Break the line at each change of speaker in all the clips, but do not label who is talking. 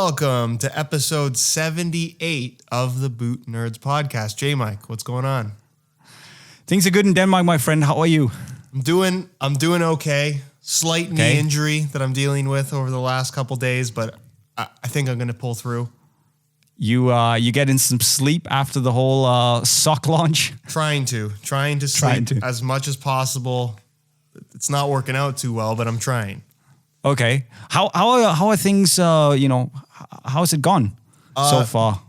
welcome to episode 78 of the Boot Nerds podcast. JayMike, what's going on?
Things are good in Denmark, my friend. How are you?
I'm doing okay. Slight knee injury that I'm dealing with over the last couple days, but I think I'm going to pull through.
You getting some sleep after the whole sock launch?
Trying to sleep as much as possible. It's not working out too well, but I'm trying.
Okay. How are things? How's it gone so far?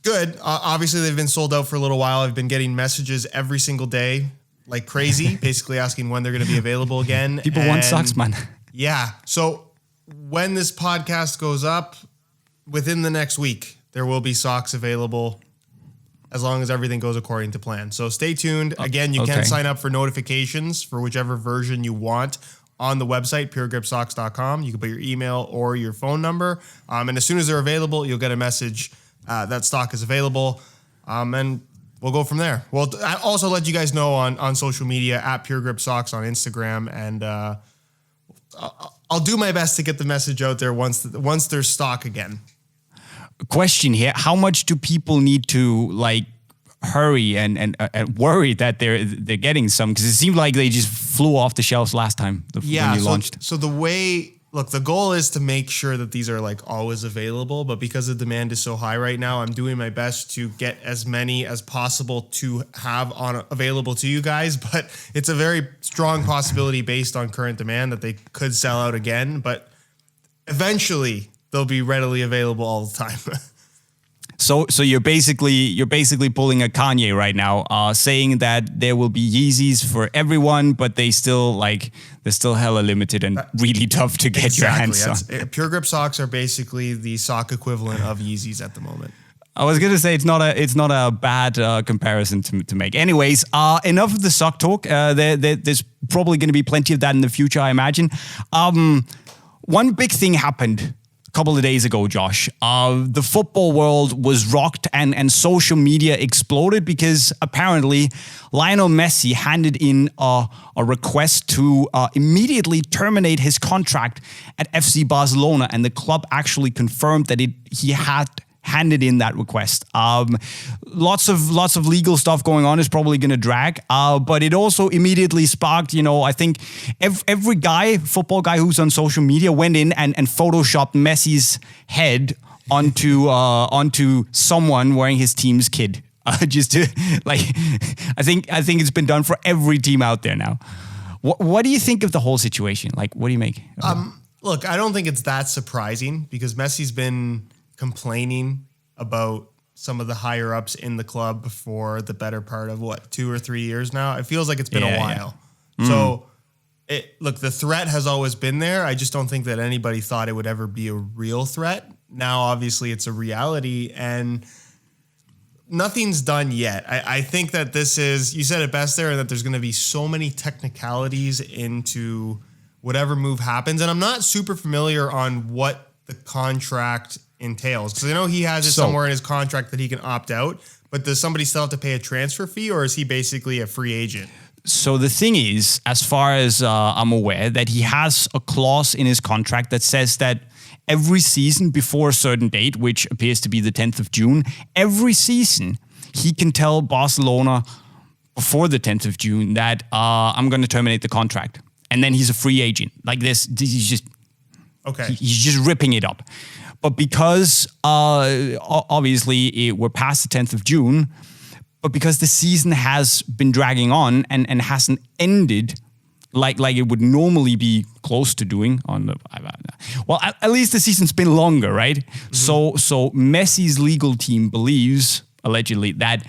Good. Obviously, they've been sold out for a little while. I've been getting messages every single day, like crazy, basically asking when they're going to be available again.
People want socks, man.
Yeah. So when this podcast goes up, within the next week, there will be socks available as long as everything goes according to plan. So stay tuned. Again, you can sign up for notifications for whichever version you want on the website, puregripsocks.com. You can put your email or your phone number. And as soon as they're available, you'll get a message that stock is available. And we'll go from there. Well, I also let you guys know on social media at puregripsocks on Instagram. And I'll do my best to get the message out there once there's stock again.
Question here: how much do people need to hurry and worry that they're getting some? Because it seemed like they just flew off the shelves last time when you launched.
So the goal is to make sure that these are always available, but because the demand is so high right now, I'm doing my best to get as many as possible to have available to you guys. But it's a very strong possibility based on current demand that they could sell out again, but eventually they'll be readily available all the time.
So you're basically pulling a Kanye right now, saying that there will be Yeezys for everyone, but they're still hella limited and really tough to get your hands on.
Pure Grip socks are basically the sock equivalent of Yeezys at the moment.
I was gonna say it's not a bad comparison to make. Anyways, enough of the sock talk. There's probably going to be plenty of that in the future, I imagine. One big thing happened a couple of days ago, Josh. The football world was rocked and social media exploded because apparently Lionel Messi handed in a request to immediately terminate his contract at FC Barcelona, and the club actually confirmed that he had handed in that request. Lots of legal stuff going on is probably going to drag, but it also immediately sparked, I think every football guy who's on social media went in and photoshopped Messi's head onto someone wearing his team's kid. Just to I think it's been done for every team out there now. What do you think of the whole situation? What do you make?
Look, I don't think it's that surprising because Messi's been complaining about some of the higher ups in the club for the better part of 2 or 3 years now. It feels like it's been a while. Yeah. So the threat has always been there. I just don't think that anybody thought it would ever be a real threat. Now, obviously it's a reality and nothing's done yet. I think that this is, you said it best there, that there's going to be so many technicalities into whatever move happens. And I'm not super familiar on what the contract entails, because I know he has it somewhere in his contract that he can opt out, but does somebody still have to pay a transfer fee, or is he basically a free agent?
So the thing is, as far as I'm aware, that he has a clause in his contract that says that every season before a certain date, which appears to be the 10th of June, every season he can tell Barcelona before the 10th of June that I'm going to terminate the contract. And then he's a free agent. He's just ripping it up. But because obviously we're past the 10th of June, but because the season has been dragging on and hasn't ended like it would normally be close to doing at least the season's been longer, right? Mm-hmm. So Messi's legal team believes allegedly that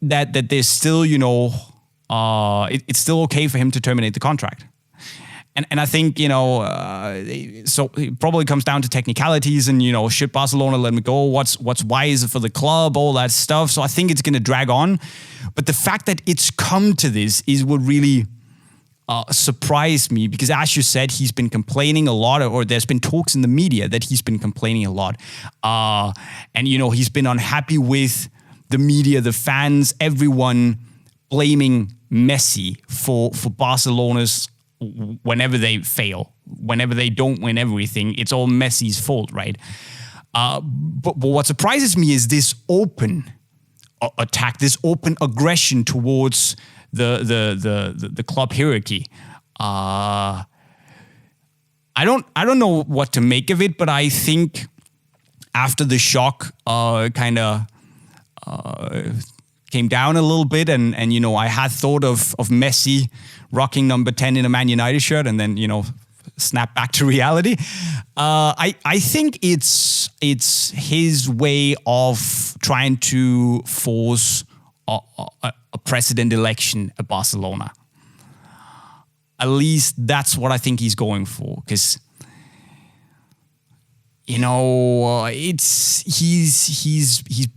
there's still it's still okay for him to terminate the contract. And I think, so it probably comes down to technicalities and, should Barcelona let him go? What's wise for the club? All that stuff. So I think it's going to drag on. But the fact that it's come to this is what really surprised me, because as you said, he's been complaining a lot, or there's been talks in the media that he's been complaining a lot. And, he's been unhappy with the media, the fans, everyone blaming Messi for Barcelona's whenever they fail, whenever they don't win everything, it's all Messi's fault, right? But what surprises me is this open attack, this open aggression towards the club hierarchy. I don't know what to make of it, but I think after the shock kind of came down a little bit, and I had thought of Messi rocking number 10 in a Man United shirt, and then snap back to reality. I think it's his way of trying to force a president election at Barcelona. At least that's what I think he's going for, because he's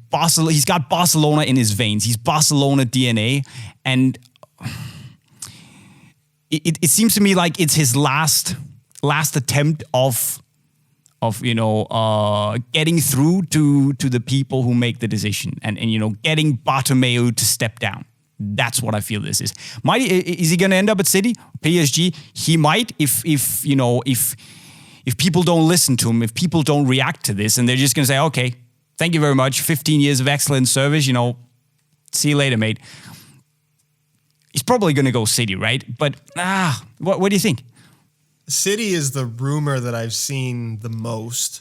Barcelona. He's got Barcelona in his veins. He's Barcelona DNA, and it seems to me like it's his last attempt of getting through to the people who make the decision, and getting Bartomeu to step down. That's what I feel this is. Is he going to end up at City, PSG? He might if people don't listen to him, if people don't react to this, and they're just going to say, okay, thank you very much, 15 years of excellent service, see you later, mate. He's probably going to go City, right? But what do you think?
City is the rumor that I've seen the most.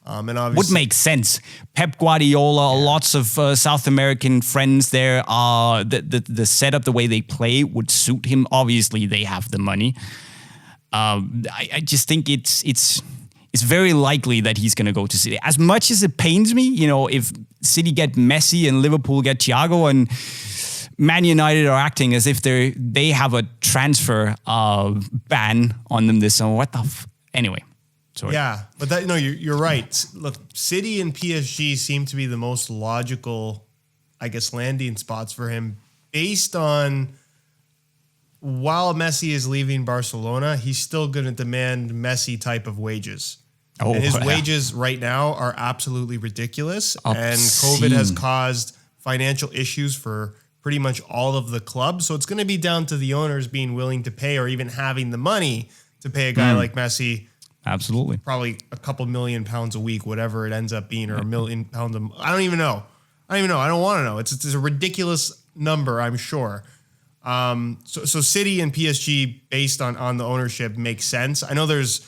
And obviously,
would make sense. Pep Guardiola, lots of South American friends there. The setup, the way they play would suit him. Obviously, they have the money. I just think it's very likely that he's going to go to City. As much as it pains me, if City get Messi and Liverpool get Thiago, and Man United are acting as if they have a transfer ban on them this summer. Anyway. Sorry.
Yeah, but you're right. Look, City and PSG seem to be the most logical, I guess, landing spots for him, based on while Messi is leaving Barcelona, he's still going to demand Messi type of wages. And his wages right now are absolutely ridiculous. Obscene. And COVID has caused financial issues for pretty much all of the clubs. So it's going to be down to the owners being willing to pay, or even having the money to pay a guy like Messi.
Absolutely.
Probably a couple £1,000,000 a week, whatever it ends up being, or £1 million. I don't even know. I don't want to know. It's a ridiculous number, I'm sure. So City and PSG, based on the ownership, makes sense. I know there's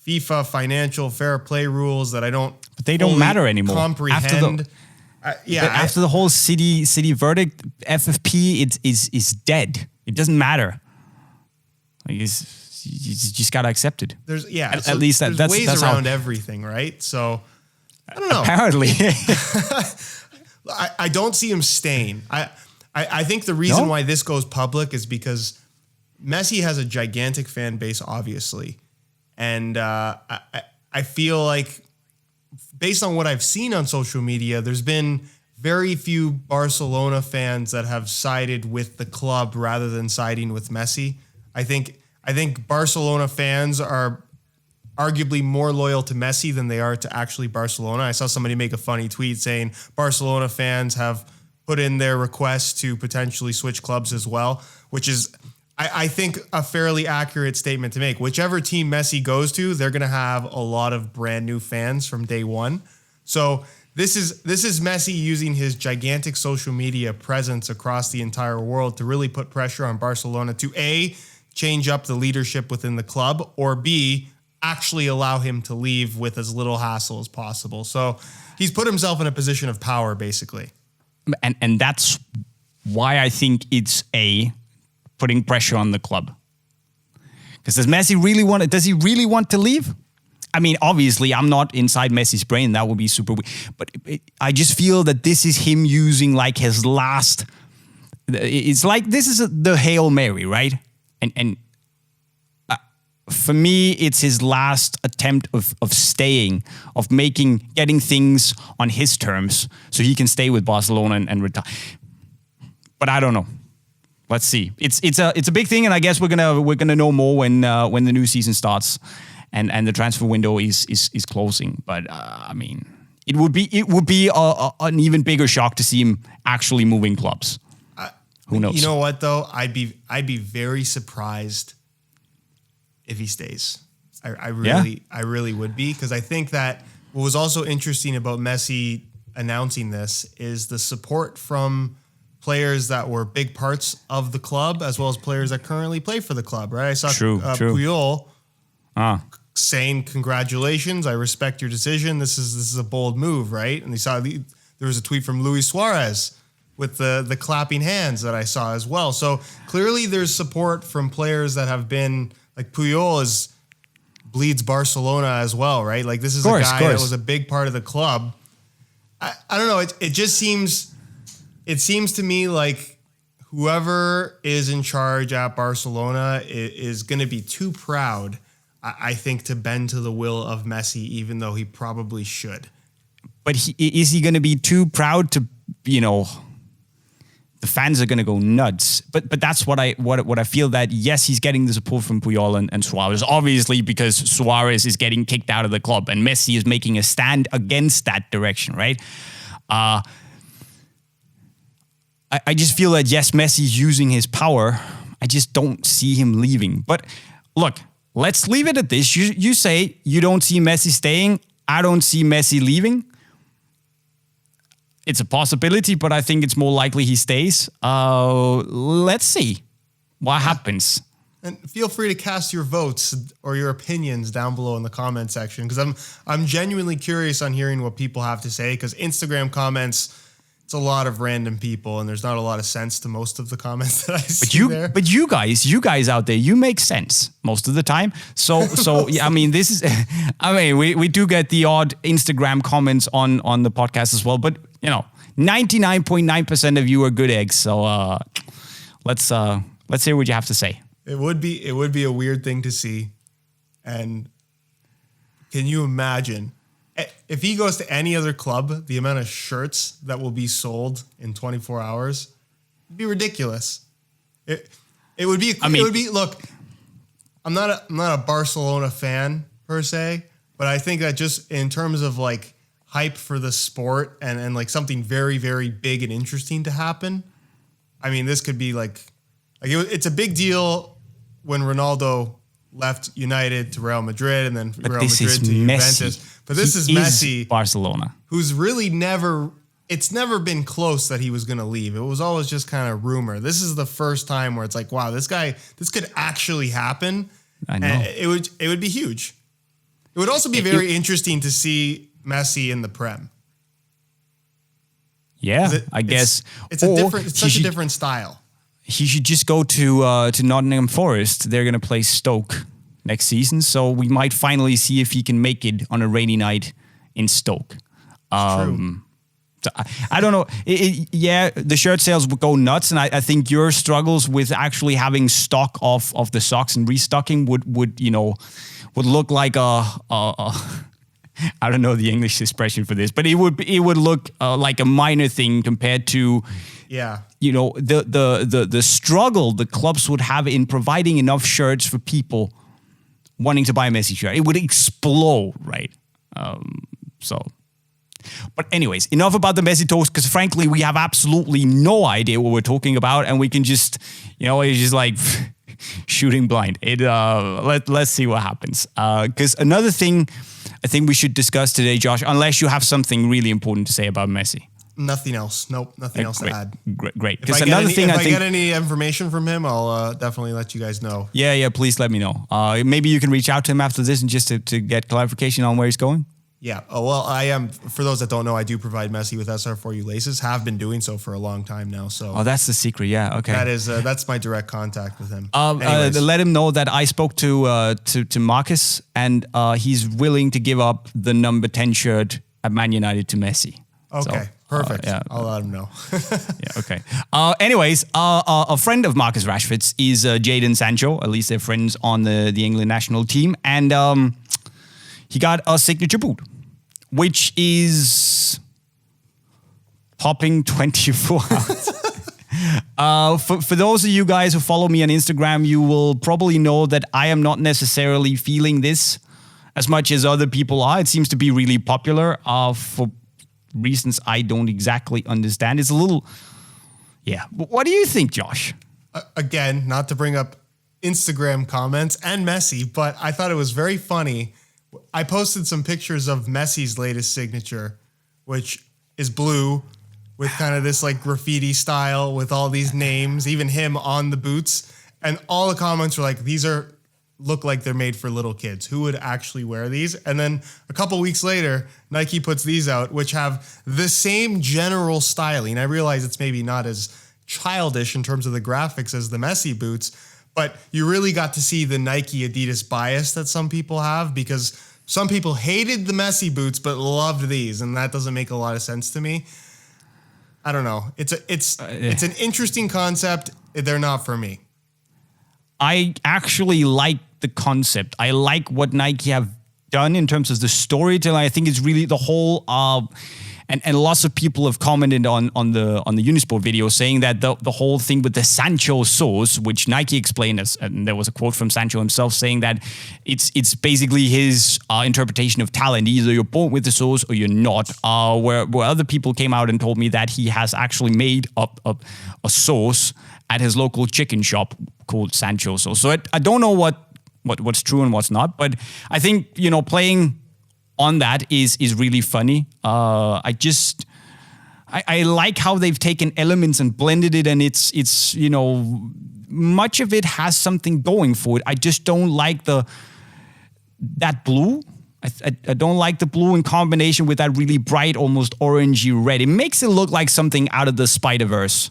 FIFA financial fair play rules that I don't.
But they don't matter anymore.
Comprehend.
After the whole City verdict, FFP is dead. It doesn't matter. You just gotta accept it.
At least that's ways around everything, right? So I don't know.
Apparently,
I don't see him staying. I think the reason why this goes public is because Messi has a gigantic fan base, obviously, and I feel like, based on what I've seen on social media, there's been very few Barcelona fans that have sided with the club rather than siding with Messi. I think Barcelona fans are arguably more loyal to Messi than they are to actually Barcelona. I saw somebody make a funny tweet saying Barcelona fans have put in their request to potentially switch clubs as well, which is, I think, a fairly accurate statement to make. Whichever team Messi goes to, they're going to have a lot of brand new fans from day one. So this is Messi using his gigantic social media presence across the entire world to really put pressure on Barcelona to A, change up the leadership within the club, or B, actually allow him to leave with as little hassle as possible. So he's put himself in a position of power, basically.
And that's why I think it's putting pressure on the club. Because does he really want to leave? I mean, obviously, I'm not inside Messi's brain. That would be super weird. But I just feel that this is him using like his last. It's like this is the Hail Mary, right? And for me, it's his last attempt of staying, of getting things on his terms, so he can stay with Barcelona and retire. But I don't know. Let's see. It's a big thing, and I guess we're gonna know more when the new season starts, and the transfer window is closing. But I mean, it would be an even bigger shock to see him actually moving clubs. Who knows?
You know what though? I'd be very surprised if he stays. I really would be, because I think that what was also interesting about Messi announcing this is the support from players that were big parts of the club, as well as players that currently play for the club, right? I saw
True.
Puyol saying, "Congratulations, I respect your decision. This is a bold move," right? And there was a tweet from Luis Suarez with the clapping hands that I saw as well. So clearly there's support from players that have been, like Puyol bleeds Barcelona as well, right? Like this is a guy that was a big part of the club. I don't know. It seems to me like whoever is in charge at Barcelona is going to be too proud, I think, to bend to the will of Messi, even though he probably should.
But is he going to be too proud to, the fans are going to go nuts. But that's what I feel, that yes, he's getting the support from Puyol and Suarez, obviously because Suarez is getting kicked out of the club and Messi is making a stand against that direction, right? I just feel that yes, Messi's using his power. I just don't see him leaving. But look, let's leave it at this. You say you don't see Messi staying. I don't see Messi leaving. It's a possibility, but I think it's more likely he stays. Let's see what happens.
And feel free to cast your votes or your opinions down below in the comment section, because I'm genuinely curious on hearing what people have to say, because Instagram comments, it's a lot of random people and there's not a lot of sense to most of the comments that I see there.
But you guys out there, you make sense most of the time. So yeah, I mean, we do get the odd Instagram comments on the podcast as well, but 99.9% of you are good eggs. So let's hear what you have to say.
It would be a weird thing to see. And can you imagine if he goes to any other club, the amount of shirts that will be sold in 24 hours would be ridiculous. It would be, look, I'm not a Barcelona fan per se, but I think that just in terms of like hype for the sport and like something very, very big and interesting to happen, I mean, this could be it's a big deal when Ronaldo left United to Real Madrid and then Real Madrid to Juventus. But this is Messi,
Barcelona,
who's really it's never been close that he was going to leave. It was always just kind of rumor. This is the first time where it's like, wow, this could actually happen.
I know.
And it would be huge. It would also be very interesting to see Messi in the Prem.
Yeah, I guess
it's such a different style.
He should just go to Nottingham Forest. They're going to play Stoke next season, so we might finally see if he can make it on a rainy night in Stoke. So I don't know. The shirt sales would go nuts, and I think your struggles with actually having stock of the socks and restocking would look like I don't know the English expression for this, but it would look like a minor thing compared to the struggle the clubs would have in providing enough shirts for people wanting to buy a Messi shirt. It would explode, right? But anyways, enough about the Messi talks, because frankly, we have absolutely no idea what we're talking about, and we can just, it's just like shooting blind. Let's see what happens. Because another thing I think we should discuss today, Josh, unless you have something really important to say about Messi.
Nothing else. Nope, nothing else to add.
Great.
If I get any information from him, I'll definitely let you guys know.
Yeah, please let me know. Maybe you can reach out to him after this and just to get clarification on where he's going.
Yeah. Oh, well, I am. For those that don't know, I do provide Messi with SR4U laces. Have been doing so for a long time now. So.
That's the secret. Yeah. Okay.
That's my direct contact with him.
Let him know that I spoke to Marcus, and he's willing to give up the number 10 shirt at Man United to Messi.
Okay. Perfect. I'll let him know.
Yeah. Okay. Anyways, a friend of Marcus Rashford's is Jadon Sancho. At least they're friends on the England national team, and he got a signature boot, which is popping 24 hours. For those of you guys who follow me on Instagram, you will probably know that I am not necessarily feeling this as much as other people are. It seems to be really popular for reasons I don't exactly understand. It's a little... Yeah. What do you think, Josh?
Again, not to bring up Instagram comments and Messi, but I thought it was very funny I posted some pictures of Messi's latest signature, which is blue with kind of this like graffiti style with all these names, even him on the boots. And all the comments were like, these look like they're made for little kids. Who would actually wear these? And then a couple weeks later, Nike puts these out, which have the same general styling. I realize it's maybe not as childish in terms of the graphics as the Messi boots, but you really got to see the Nike Adidas bias that some people have, because some people hated the Messi boots but loved these, and that doesn't make a lot of sense to me. I don't know. It's an interesting concept. They're not for me.
I actually like the concept. I like what Nike have done in terms of the storytelling. I think it's really the whole and lots of people have commented on the Unisport video saying that the whole thing with the Sancho sauce, which Nike explained as, and there was a quote from Sancho himself saying that it's basically his interpretation of talent. Either you're born with the sauce or you're not. Where other people came out and told me that he has actually made up a sauce at his local chicken shop called Sancho sauce. So I don't know what's true and what's not, but I think, playing on that is really funny. I like how they've taken elements and blended it, and it's much of it has something going for it. I just don't like that blue. I don't like the blue in combination with that really bright, almost orangey red. It makes it look like something out of the Spider-Verse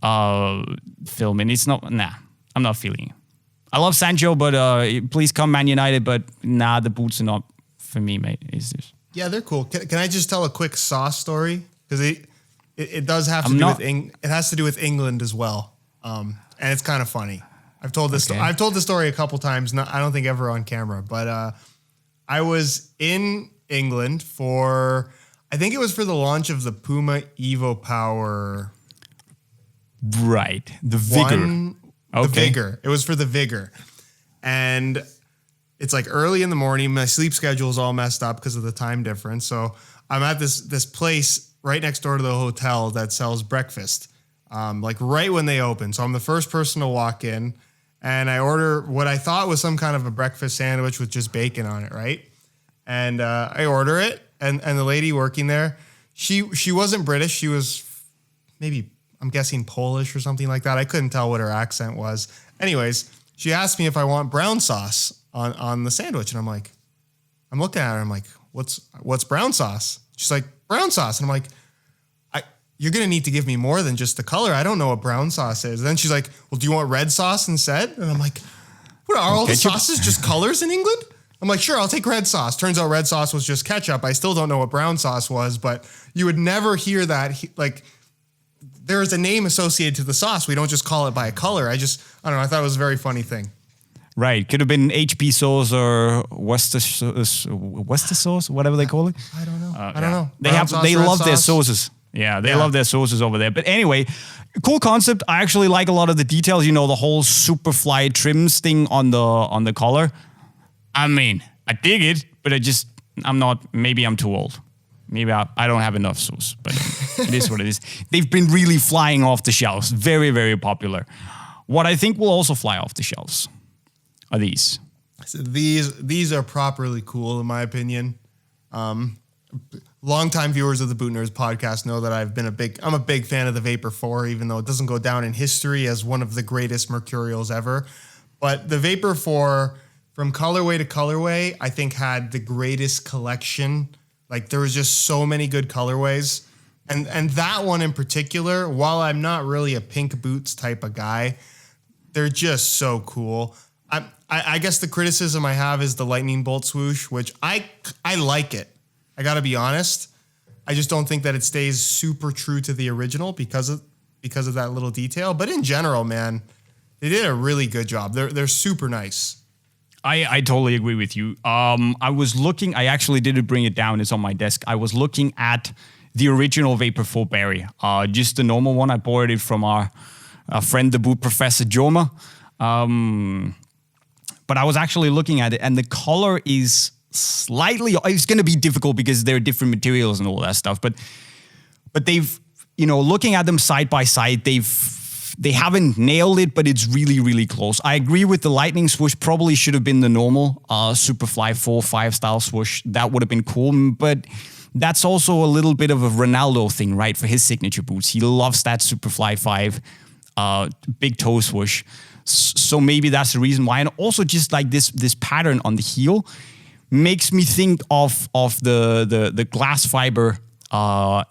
film, and it's not. Nah, I'm not feeling it. I love Sancho, but please come Man United. But nah, the boots are not for me, mate. Is this?
Yeah, they're cool. Can I just tell a quick sauce story? Because it does have to do with it has to do with England as well, and it's kind of funny. I've told this. Okay. I've told the story a couple times. I don't think ever on camera, but I was in England for, I think it was for the launch of the Puma Evo Power.
Right, the Vigor.
The Vigor. It was for the Vigor, and it's like early in the morning. My sleep schedule is all messed up because of the time difference. So I'm at this place right next door to the hotel that sells breakfast, like right when they open. So I'm the first person to walk in, and I order what I thought was some kind of a breakfast sandwich with just bacon on it, right? And I order it, and the lady working there, she wasn't British. She was maybe, I'm guessing, Polish or something like that. I couldn't tell what her accent was. Anyways, she asked me if I want brown sauce on the sandwich, and I'm looking at her. I'm like, what's brown sauce? She's like, brown sauce, and I'm like, you're gonna need to give me more than just the color. I don't know what brown sauce is. And then she's like, well, do you want red sauce instead? And I'm like, what are all the sauces just colors in England? I'm like, sure, I'll take red sauce. Turns out red sauce was just ketchup. I still don't know what brown sauce was, but you would never hear that. Like, there is a name associated to the sauce. We don't just call it by a color. I don't know. I thought it was a very funny thing.
Right. Could have been HP sauce or Worcester sauce, whatever they call it.
I don't know. I don't know.
They love their sauces. Yeah, they love their sauces over there. But anyway, cool concept. I actually like a lot of the details. The whole Superfly trims thing on the collar. I mean, I dig it, but maybe I'm too old. Maybe I don't have enough sauce, but it is what it is. They've been really flying off the shelves. Very, very popular. What I think will also fly off the shelves are these.
So these are properly cool, in my opinion. Longtime viewers of the Bootnerds podcast know that I'm a big fan of the Vapor 4, even though it doesn't go down in history as one of the greatest Mercurials ever. But the Vapor 4, from colorway to colorway, I think had the greatest collection. Like, there was just so many good colorways. And that one in particular, while I'm not really a pink boots type of guy, they're just so cool. I guess the criticism I have is the lightning bolt swoosh, which I like it. I got to be honest. I just don't think that it stays super true to the original because of that little detail. But in general, man, they did a really good job. They're super nice.
I totally agree with you. I was looking, I actually didn't bring it down. It's on my desk. I was looking at the original Vapor 4 Berry, just the normal one. I borrowed it from our friend, the boot professor, Joma. But I was actually looking at it, and the color is slightly, it's going to be difficult because there are different materials and all that stuff. But they've, looking at them side by side, they've They haven't nailed it, but it's really, really close. I agree with the lightning swoosh. Probably should have been the normal Superfly 4-5 style swoosh. That would have been cool, but that's also a little bit of a Ronaldo thing, right? For his signature boots, he loves that Superfly 5 big toe swoosh. So maybe that's the reason why. And also just like this pattern on the heel makes me think of the glass fiber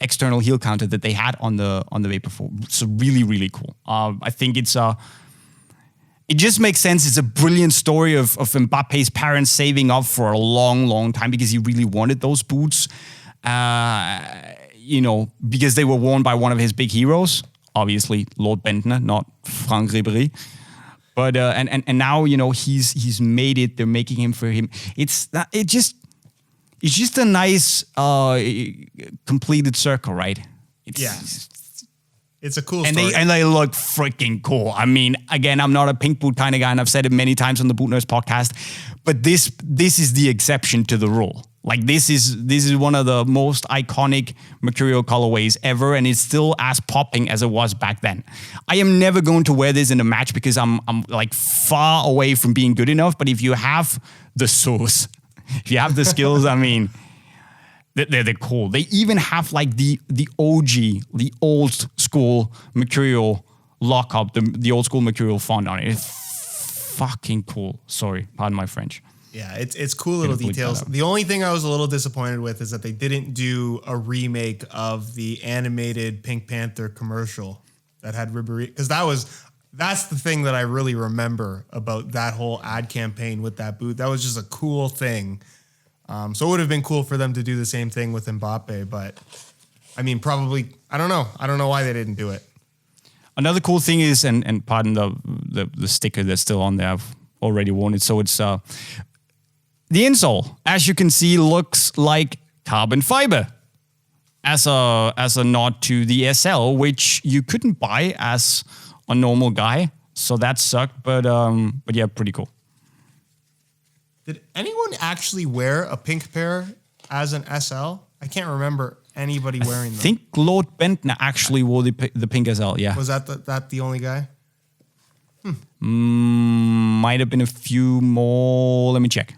external heel counter that they had on the Vapor 4. So really, really cool. I think it just makes sense. It's a brilliant story of Mbappe's parents saving up for a long, long time because he really wanted those boots. Because they were worn by one of his big heroes, obviously Lord Bentner, not Frank Ribéry. But and now he's made it. They're making him for him. It's just a nice completed circle, right?
It's a cool story.
And they look freaking cool. I mean, again, I'm not a pink boot kind of guy, and I've said it many times on the Boot Nerds podcast. But this is the exception to the rule. Like this is one of the most iconic Mercurial colorways ever, and it's still as popping as it was back then. I am never going to wear this in a match because I'm like far away from being good enough. But if you have the sauce, if you have the skills, I mean, they're cool. They even have like the OG, the old school Mercurial lockup, the old school Mercurial font on it. It's fucking cool. Sorry, pardon my French.
Yeah, it's cool little details. The only thing I was a little disappointed with is that they didn't do a remake of the animated Pink Panther commercial that had Ribéry, because that's the thing that I really remember about that whole ad campaign with that boot. That was just a cool thing. So it would have been cool for them to do the same thing with Mbappe, but I mean, probably, I don't know. I don't know why they didn't do it.
Another cool thing is, and pardon the sticker that's still on there, I've already worn it. So it's the insole, as you can see, looks like carbon fiber as a nod to the SL, which you couldn't buy as a normal guy. So that sucked, but yeah, pretty cool.
Did anyone actually wear a pink pair as an SL? I can't remember anybody wearing them.
I think Lord Bentner actually wore the pink SL, yeah.
Was that the only guy?
Might have been a few more. Let me check.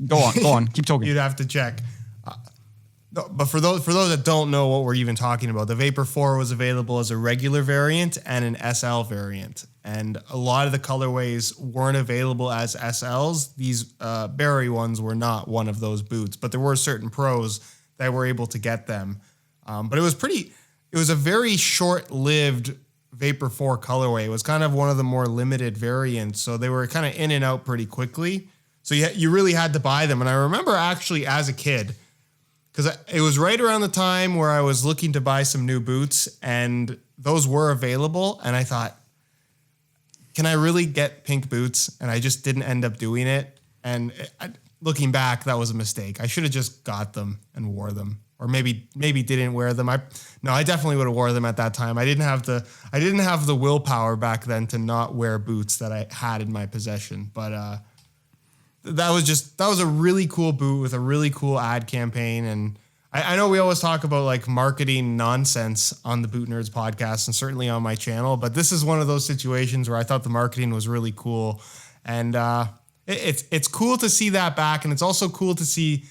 Go on. Keep talking.
You'd have to check. But for those that don't know what we're even talking about, the Vapor 4 was available as a regular variant and an SL variant. And a lot of the colorways weren't available as SLs. These Barry ones were not one of those boots, but there were certain pros that were able to get them. But it was a very short-lived Vapor 4 colorway. It was kind of one of the more limited variants. So they were kind of in and out pretty quickly. So you really had to buy them. And I remember actually as a kid, because it was right around the time where I was looking to buy some new boots and those were available. And I thought, can I really get pink boots? And I just didn't end up doing it. And looking back, that was a mistake. I should have just got them and wore them, or maybe didn't wear them. I definitely would have wore them at that time. I didn't have the willpower back then to not wear boots that I had in my possession. But that was a really cool boot with a really cool ad campaign. And I know we always talk about like marketing nonsense on the Boot Nerds podcast and certainly on my channel, but this is one of those situations where I thought the marketing was really cool. And it's cool to see that back. And it's also cool to see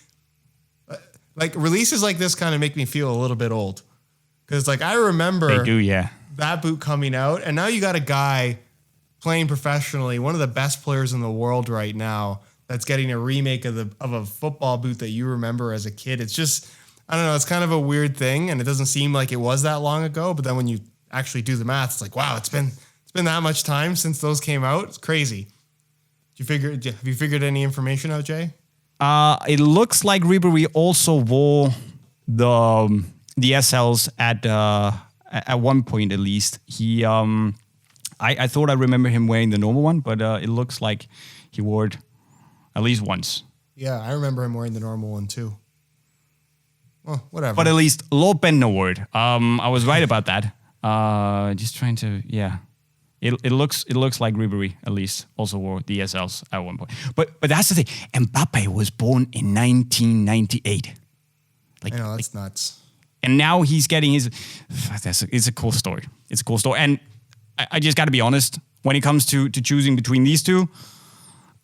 like releases like this kind of make me feel a little bit old. Cause like I remember
they do, yeah,
that boot coming out, and now you got a guy playing professionally, one of the best players in the world right now, that's getting a remake of a football boot that you remember as a kid. It's just, I don't know, it's kind of a weird thing, and it doesn't seem like it was that long ago. But then when you actually do the math, it's like, wow, it's been that much time since those came out. It's crazy. Have you figured any information out, Jay?
It looks like Ribéry also wore the SLs at one point at least. He I thought I remember him wearing the normal one, but it looks like he wore it at least once.
Yeah, I remember him wearing the normal one too. Well, whatever.
But at least Lord Bentner wore it. I was right about that. Just trying to, yeah. It looks like Ribéry at least also wore the SLs at one point. But that's the thing. Mbappe was born in 1998.
I know, that's nuts.
And now he's getting his. It's a cool story. It's a cool story. And I just got to be honest. When it comes to choosing between these two,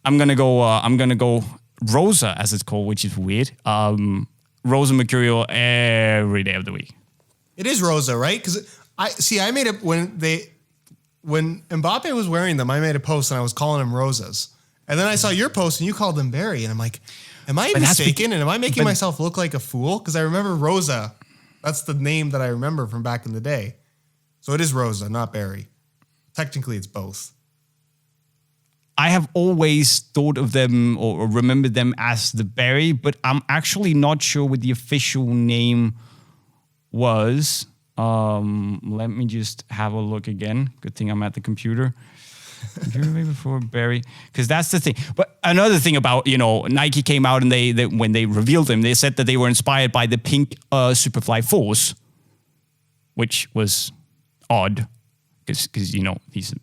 I'm gonna go Rosa, as it's called, which is weird. Rosa Mercurial every day of the week.
It is Rosa, right? Because I made it when Mbappe was wearing them. I made a post and I was calling them Rosas, and then I saw your post and you called them Berry, and I'm like, am I mistaken? And am I making myself look like a fool? Because I remember Rosa. That's the name that I remember from back in the day. So it is Rosa, not Berry. Technically, it's both.
I have always thought of them or remembered them as the Berry, but I'm actually not sure what the official name was. Let me just have a look again. Good thing I'm at the computer. Before Berry, because that's the thing. But another thing about, Nike came out and they when they revealed them, they said that they were inspired by the pink Superfly 4s, which was odd because he's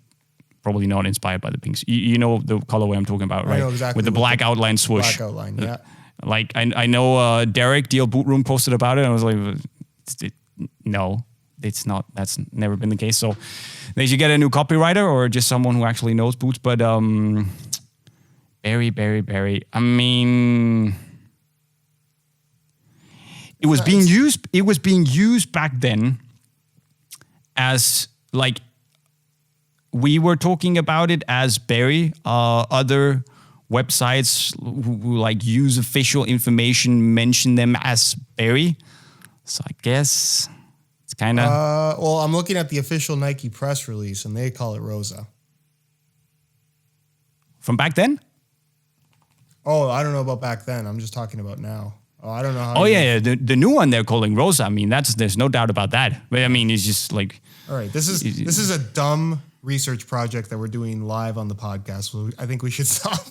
probably not inspired by the pinks. You know the colorway I'm talking about, right?
I know exactly.
With the black outline swoosh.
Black outline, yeah.
Like I know Derek DL Boot Room posted about it, and I was like, no, it's not. That's never been the case. So they should get a new copywriter or just someone who actually knows boots. But Berry. I mean, it was being used. It was being used back then as like we were talking about it as Berry. Other websites who like use official information mention them as Berry. So I guess it's kind of.
Well, I'm looking at the official Nike press release, and they call it Rosa.
From back then?
Oh, I don't know about back then. I'm just talking about now. Oh, I don't know how.
Oh yeah. The new one they're calling Rosa. I mean, there's no doubt about that. But I mean, it's just like.
All right, this is a dumb research project that we're doing live on the podcast. So I think we should stop.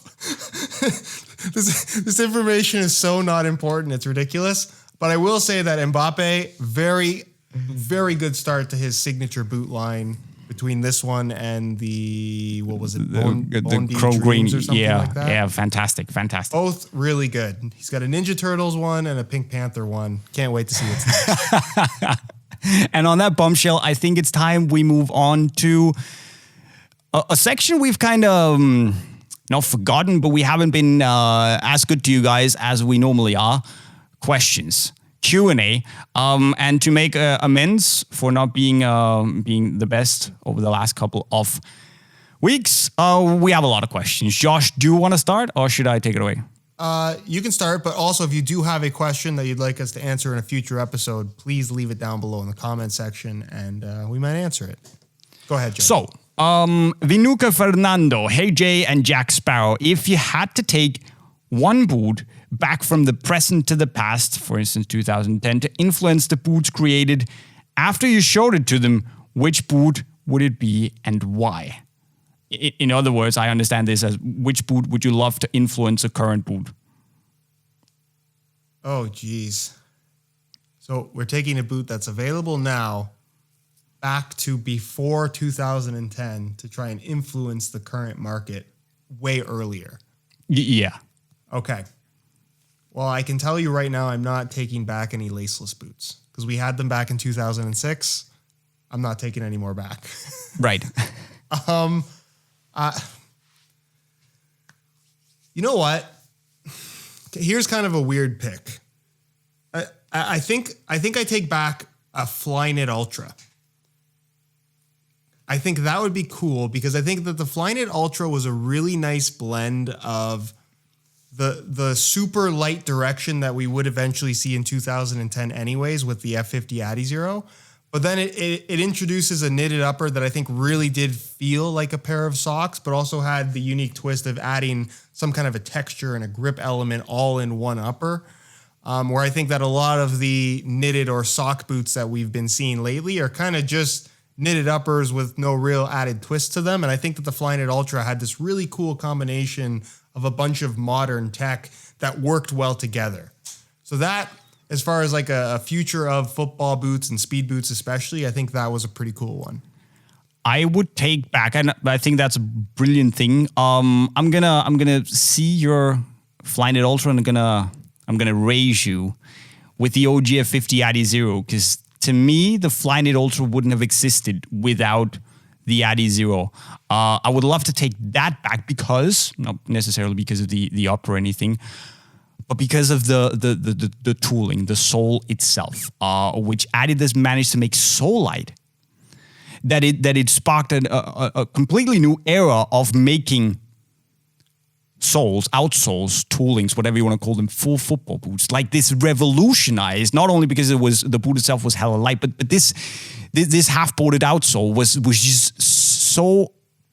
This information is so not important. It's ridiculous. But I will say that Mbappe, very, very good start to his signature boot line between this one and the, what was it?
The Crow Green
or something like that.
Yeah, fantastic.
Both really good. He's got a Ninja Turtles one and a Pink Panther one. Can't wait to see what's next.
And on that bombshell, I think it's time we move on to a section we've kind of not forgotten, but we haven't been as good to you guys as we normally are. Questions, Q&A, and to make amends for not being the best over the last couple of weeks, we have a lot of questions. Josh, do you want to start, or should I take it away?
You can start, but also if you do have a question that you'd like us to answer in a future episode, please leave it down below in the comment section, and we might answer it. Go ahead, Josh.
So, Vinuka Fernando, Hey Jay, and Jack Sparrow, if you had to take one boot back from the present to the past, for instance 2010, to influence the boots created after you showed it to them, which boot would it be and why? In other words, I understand this as which boot would you love to influence a current boot?
Oh, geez. So we're taking a boot that's available now back to before 2010 to try and influence the current market way earlier.
Yeah.
Okay. Well, I can tell you right now, I'm not taking back any laceless boots because we had them back in 2006. I'm not taking any more back.
Right.
You know what? Here's kind of a weird pick. I think I take back a Flyknit Ultra. I think that would be cool because I think that the Flyknit Ultra was a really nice blend of the super light direction that we would eventually see in 2010 anyways with the F50 Adizero. But then it introduces a knitted upper that I think really did feel like a pair of socks, but also had the unique twist of adding some kind of a texture and a grip element all in one upper. Where I think that a lot of the knitted or sock boots that we've been seeing lately are kind of just knitted uppers with no real added twist to them. And I think that the Flyknit Ultra had this really cool combination of a bunch of modern tech that worked well together. So that, as far as like a future of football boots and speed boots especially, I think that was a pretty cool one.
I would take back, and I think that's a brilliant thing. I'm gonna see your Flyknit Ultra, and I'm gonna raise you with the OG F50 Adizero, because to me the Flyknit Ultra wouldn't have existed without the Addy Zero. I would love to take that back because, not necessarily because of the up or anything, but because of the tooling, the sole itself, which Adidas managed to make so light that it sparked a completely new era of making soles, outsoles, toolings, whatever you want to call them, full football boots. Like this revolutionized, not only because the boot itself was hella light, but this half-boarded outsole was just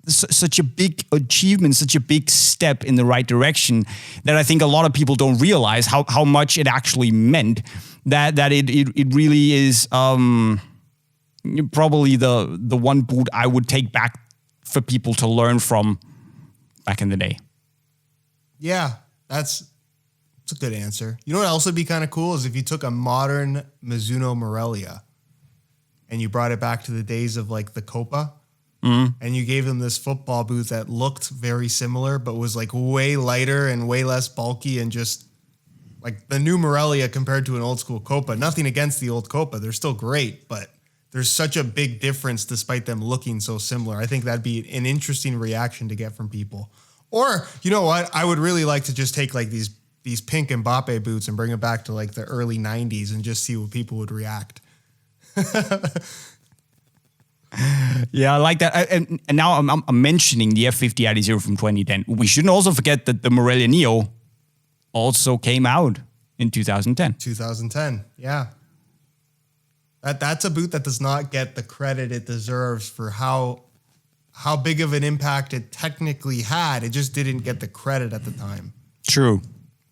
such a big achievement, such a big step in the right direction that I think a lot of people don't realize how much it actually meant. That it really is probably the one boot I would take back for people to learn from back in the day.
Yeah, that's a good answer. You know what else would be kind of cool is if you took a modern Mizuno Morelia and you brought it back to the days of like the Copa. And you gave them this football boot that looked very similar, but was like way lighter and way less bulky and just like the new Morelia compared to an old school Copa. Nothing against the old Copa. They're still great, but there's such a big difference despite them looking so similar. I think that'd be an interesting reaction to get from people. Or, you know what? I would really like to just take like these pink Mbappe boots and bring it back to like the early 90s and just see what people would react.
Yeah, I like that. And now I'm mentioning the F50 Addy Zero from 2010. We shouldn't also forget that the Morelia Neo also came out in 2010.
2010, yeah. That's a boot that does not get the credit it deserves for how big of an impact it technically had. It just didn't get the credit at the time.
True.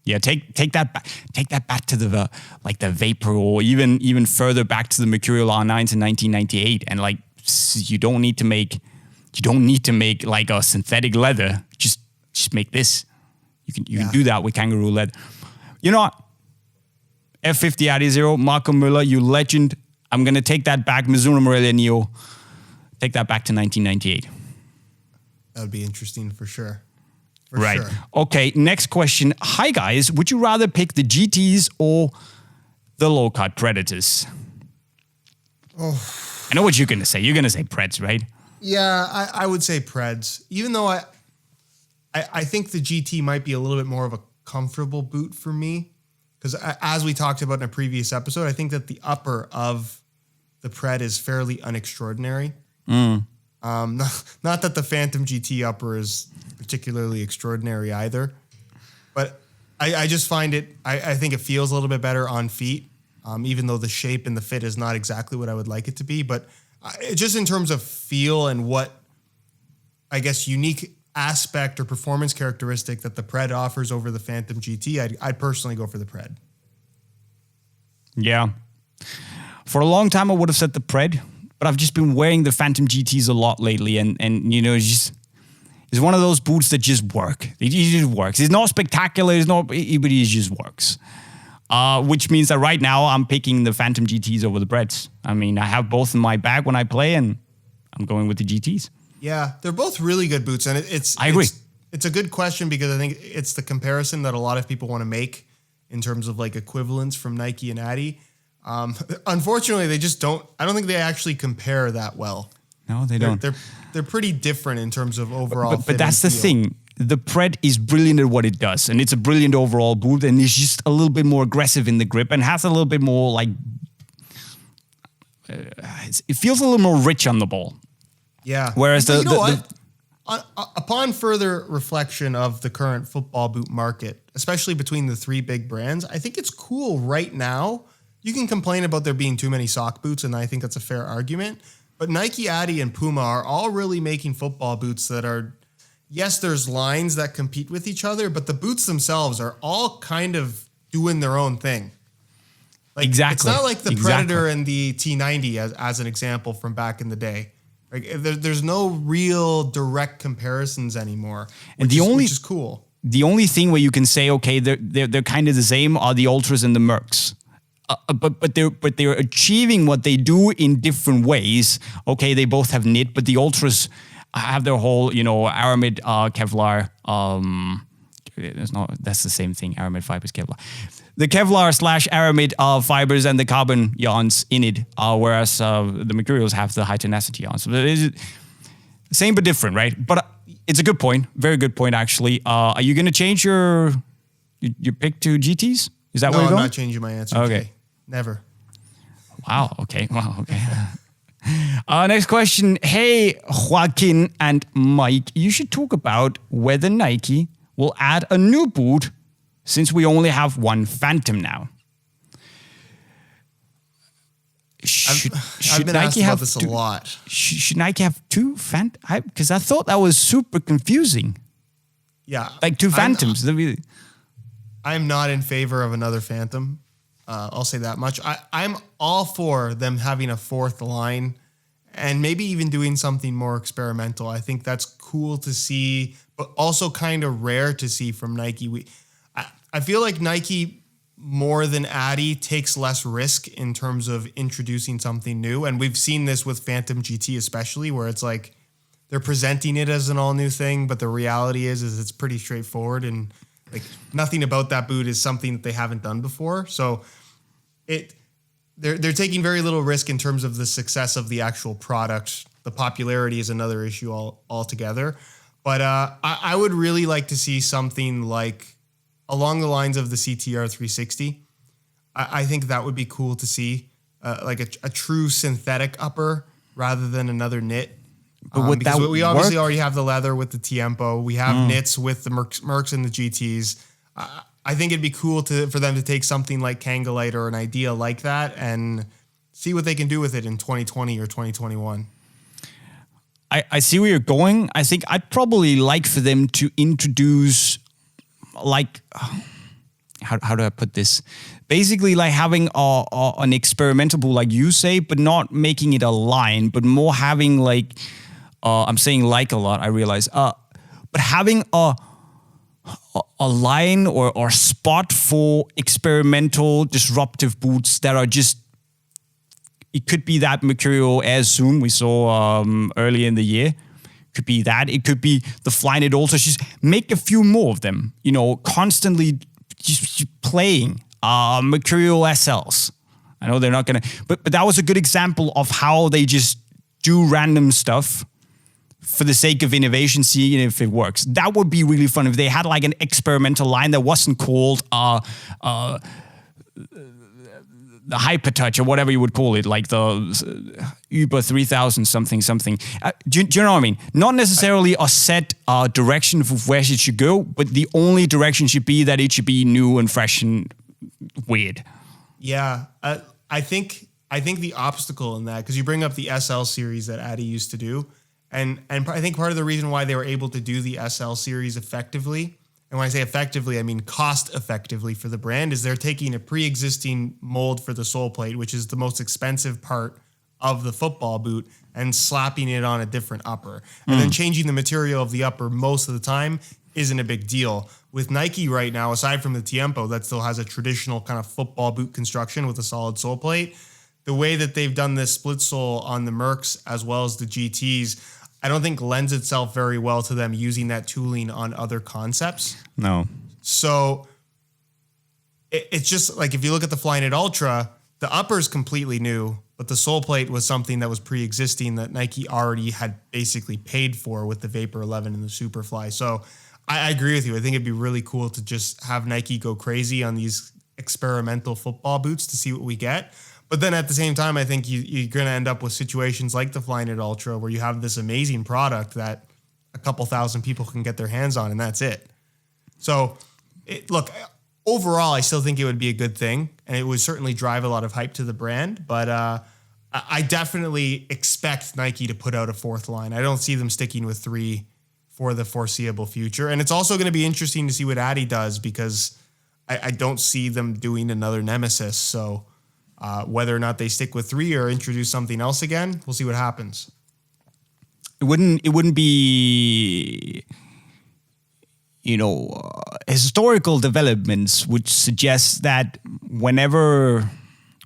Yeah, take that back. Take that back to the Vapor, or even further back to the Mercurial R9s in 1998, and like. You don't need to make like a synthetic leather. Just make this. You can do that with kangaroo leather. You know what? F50 Addy Zero, Marco Müller, you legend. I'm gonna take that back. Mizuno Morelia Neo. Take that back to 1998.
That would be interesting for sure.
Right. Okay. Next question. Hi guys. Would you rather pick the GTs or the low cut Predators?
Oh.
I know what you're going to say. You're going to say Preds, right?
Yeah, I would say Preds. Even though I think the GT might be a little bit more of a comfortable boot for me. Because as we talked about in a previous episode, I think that the upper of the Pred is fairly unextraordinary. Not that the Phantom GT upper is particularly extraordinary either. But I just find it, I think it feels a little bit better on feet. Even though the shape and the fit is not exactly what I would like it to be. But just in terms of feel and what, I guess, unique aspect or performance characteristic that the Pred offers over the Phantom GT, I'd personally go for the Pred.
Yeah. For a long time, I would have said the Pred, but I've just been wearing the Phantom GTs a lot lately. And you know, it's one of those boots that just work. It just works. It's not spectacular, but it just works. Which means that right now I'm picking the Phantom GTs over the Preds. I mean, I have both in my bag when I play, and I'm going with the GTs.
Yeah, they're both really good boots, and
I agree.
It's a good question because I think it's the comparison that a lot of people want to make in terms of like equivalence from Nike and Addy. Unfortunately, they just don't. I don't think they actually compare that well.
No, they don't.
They're pretty different in terms of overall.
But that's the thing. The Pred is brilliant at what it does, and it's a brilliant overall boot, and it's just a little bit more aggressive in the grip and has a little bit more like it feels a little more rich on the ball.
Yeah.
Whereas
upon further reflection of the current football boot market, especially between the three big brands, I think it's cool right now. You can complain about there being too many sock boots, and I think that's a fair argument. But Nike, Addy, and Puma are all really making football boots that are. Yes, there's lines that compete with each other, but the boots themselves are all kind of doing their own thing. Like,
exactly.
It's not like the Predator and the T90 as an example from back in the day. Like there's no real direct comparisons anymore, which is cool.
The only thing where you can say, okay, they're kind of the same are the Ultras and the Mercs. But they're achieving what they do in different ways. Okay, they both have knit, but the Ultras have their whole, aramid Kevlar. That's the same thing. Aramid fibers, Kevlar. The Kevlar/aramid fibers and the carbon yarns in it, whereas the Mercurials have the high tenacity yarns. So Same but different, right? But it's a good point. Very good point, actually. Are you going to change your pick to GTs? Is that
No,
where you're
I'm
going?
not changing my answer.
Okay.
Jay. Never.
Wow. Okay. Next question. Hey, Joaquin and Mike, you should talk about whether Nike will add a new boot since we only have one Phantom now.
I've been asked about this a lot.
Should Nike have two Phantom? Because I thought that was super confusing.
Yeah.
Like two Phantoms.
I'm not in favor of another Phantom. I'll say that much. I'm all for them having a fourth line and maybe even doing something more experimental. I think that's cool to see, but also kind of rare to see from Nike. I feel like Nike, more than Adi, takes less risk in terms of introducing something new. And we've seen this with Phantom GT especially, where it's like they're presenting it as an all new thing, but the reality is it's pretty straightforward, and like nothing about that boot is something that they haven't done before. So they're taking very little risk in terms of the success of the actual product. The popularity is another issue altogether. But I would really like to see something like along the lines of the CTR 360. I think that would be cool to see, like a true synthetic upper rather than another knit.
But would
because
that
we obviously
work?
already have the leather with the Tiempo. We have knits with the Mercs and the GTs. I think it'd be cool for them to take something like Kangalite or an idea like that and see what they can do with it in 2020 or 2021.
I see where you're going. I think I'd probably like for them to introduce, like, how do I put this? Basically, like having an experimental boot, like you say, but not making it a line, but more having like, I'm saying like a lot, I realize, but having a line or spot for experimental, disruptive boots that are just, it could be that Mercurial Air Zoom we saw earlier in the year. Could be that. It could be the Flyknit also. Just make a few more of them, constantly just playing Mercurial SLs. I know they're not going to, but that was a good example of how they just do random stuff for the sake of innovation, seeing if it works. That would be really fun if they had like an experimental line that wasn't called the Hypertouch or whatever you would call it, like the Uber 3000 something. Do you know what I mean? Not necessarily a set direction of where it should go, but the only direction should be that it should be new and fresh and weird.
Yeah, I think the obstacle in that, because you bring up the SL series that Adi used to do, and I think part of the reason why they were able to do the SL series effectively, and when I say effectively, I mean cost effectively for the brand, is they're taking a pre-existing mold for the sole plate, which is the most expensive part of the football boot, and slapping it on a different upper. And then changing the material of the upper most of the time isn't a big deal. With Nike right now, aside from the Tiempo that still has a traditional kind of football boot construction with a solid sole plate, the way that they've done this split sole on the Mercs as well as the GTs, I don't think lends itself very well to them using that tooling on other concepts.
No.
So it's just like, if you look at the Flyknit Ultra, the upper is completely new, but the sole plate was something that was pre-existing that Nike already had basically paid for with the Vapor 11 and the Superfly. So I agree with you. I think it'd be really cool to just have Nike go crazy on these experimental football boots to see what we get. But then at the same time, I think you're going to end up with situations like the Flyknit Ultra where you have this amazing product that a couple thousand people can get their hands on, and that's it. So, look, overall, I still think it would be a good thing, and it would certainly drive a lot of hype to the brand. But I definitely expect Nike to put out a fourth line. I don't see them sticking with three for the foreseeable future. And it's also going to be interesting to see what Adi does, because I don't see them doing another Nemesis. So whether or not they stick with three or introduce something else again, we'll see what happens.
It wouldn't be, historical developments would suggest that whenever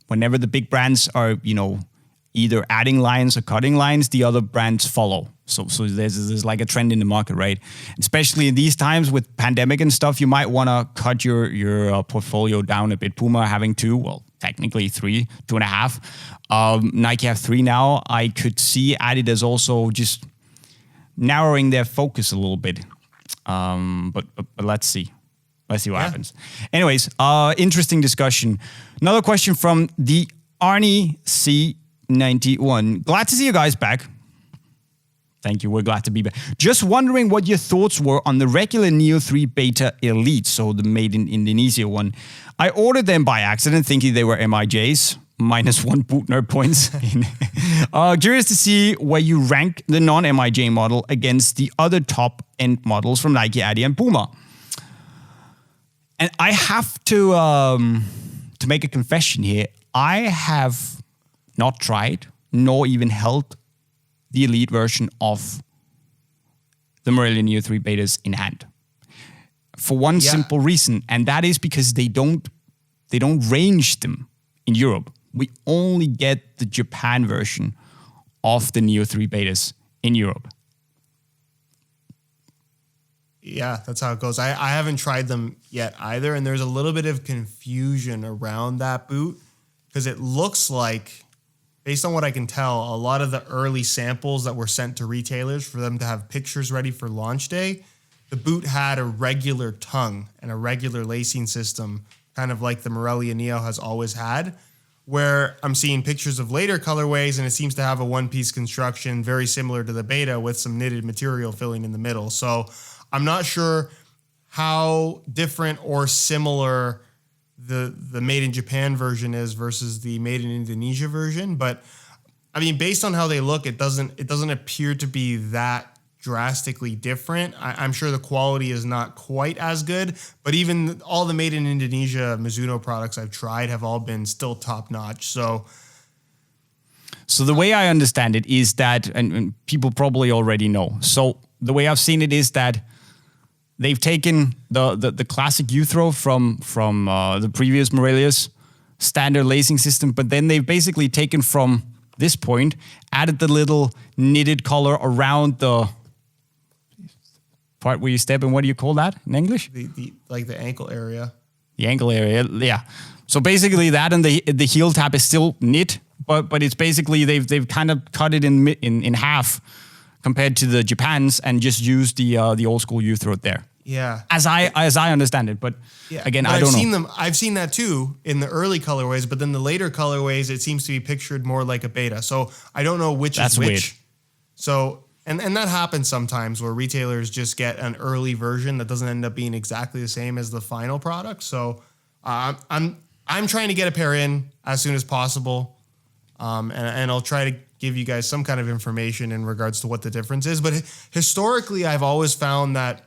the big brands are, either adding lines or cutting lines, the other brands follow. So there's like a trend in the market, right? Especially in these times with pandemic and stuff, you might want to cut your portfolio down a bit. Puma having technically 3, 2.5. Nike have 3 now. I could see Adidas also just narrowing their focus a little bit. But let's see. Let's see what happens. Anyways, interesting discussion. Another question from the Arnie C91. Glad to see you guys back. Thank you. We're glad to be back. Just wondering what your thoughts were on the regular Neo 3 Beta Elite, so the made in Indonesia one. I ordered them by accident, thinking they were MIJs. -1 bootner points. Curious to see where you rank the non-MIJ model against the other top-end models from Nike, Adi, and Puma. And I have to make a confession here. I have not tried, nor even held the Elite version of the Mercurial Neo 3 Betas in hand. For one simple reason, and that is because they don't range them in Europe. We only get the Japan version of the Neo 3 Betas in Europe.
Yeah, that's how it goes. I haven't tried them yet either, and there's a little bit of confusion around that boot because it looks like, based on what I can tell, a lot of the early samples that were sent to retailers for them to have pictures ready for launch day, the boot had a regular tongue and a regular lacing system, kind of like the Mercurial Neo has always had, where I'm seeing pictures of later colorways and it seems to have a one-piece construction very similar to the Beta with some knitted material filling in the middle. So I'm not sure how different or similar the made in Japan version is versus the made in Indonesia version, but I mean, based on how they look, it doesn't appear to be that drastically different. I'm sure the quality is not quite as good, but even all the made in Indonesia Mizuno products I've tried have all been still top notch. So
the way I understand it is that, and people probably already know. So the way I've seen it is that they've taken the classic U-throw from the previous Mercurial's standard lacing system, but then they've basically taken from this point, added the little knitted collar around the part where you step in. What do you call that in English?
The ankle area.
The ankle area, yeah. So basically that and the heel tab is still knit, but it's basically they've kind of cut it in half compared to the Japans and just used the old school U-throw there.
Yeah.
As I understand it, but again, I don't know.
I've seen that too in the early colorways, but then the later colorways, it seems to be pictured more like a Beta. So I don't know which is which. Weird. So, and that happens sometimes where retailers just get an early version that doesn't end up being exactly the same as the final product. So I'm trying to get a pair in as soon as possible. And I'll try to give you guys some kind of information in regards to what the difference is. But historically, I've always found that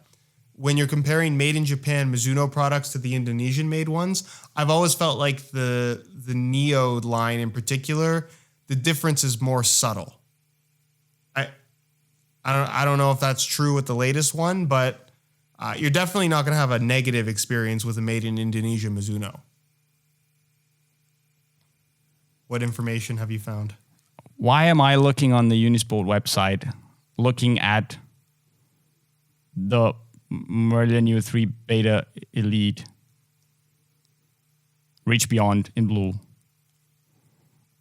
when you're comparing made in Japan Mizuno products to the Indonesian made ones, I've always felt like the Neo line in particular, the difference is more subtle. I don't know if that's true with the latest one, but you're definitely not going to have a negative experience with a made in Indonesia Mizuno. What information have you found?
Why am I looking on the Unisport website, looking at the Mercurial Neo 3 Beta Elite Reach Beyond in blue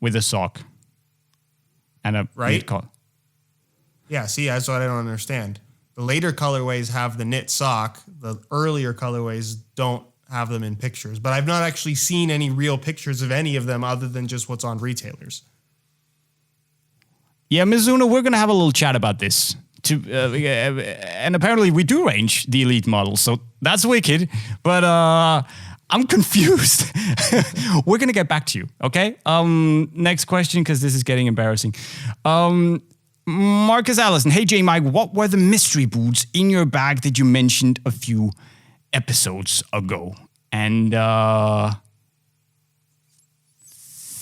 with a sock and a knit collar?
Yeah, see, that's what I don't understand. The later colorways have the knit sock. The earlier colorways don't have them in pictures. But I've not actually seen any real pictures of any of them other than just what's on retailers.
Yeah, Mizuno, we're going to have a little chat about this. And apparently we do range the Elite model, so that's wicked. But I'm confused. We're going to get back to you, okay? Next question, because this is getting embarrassing. Marcus Allison, hey JayMike, what were the mystery boots in your bag that you mentioned a few episodes ago? And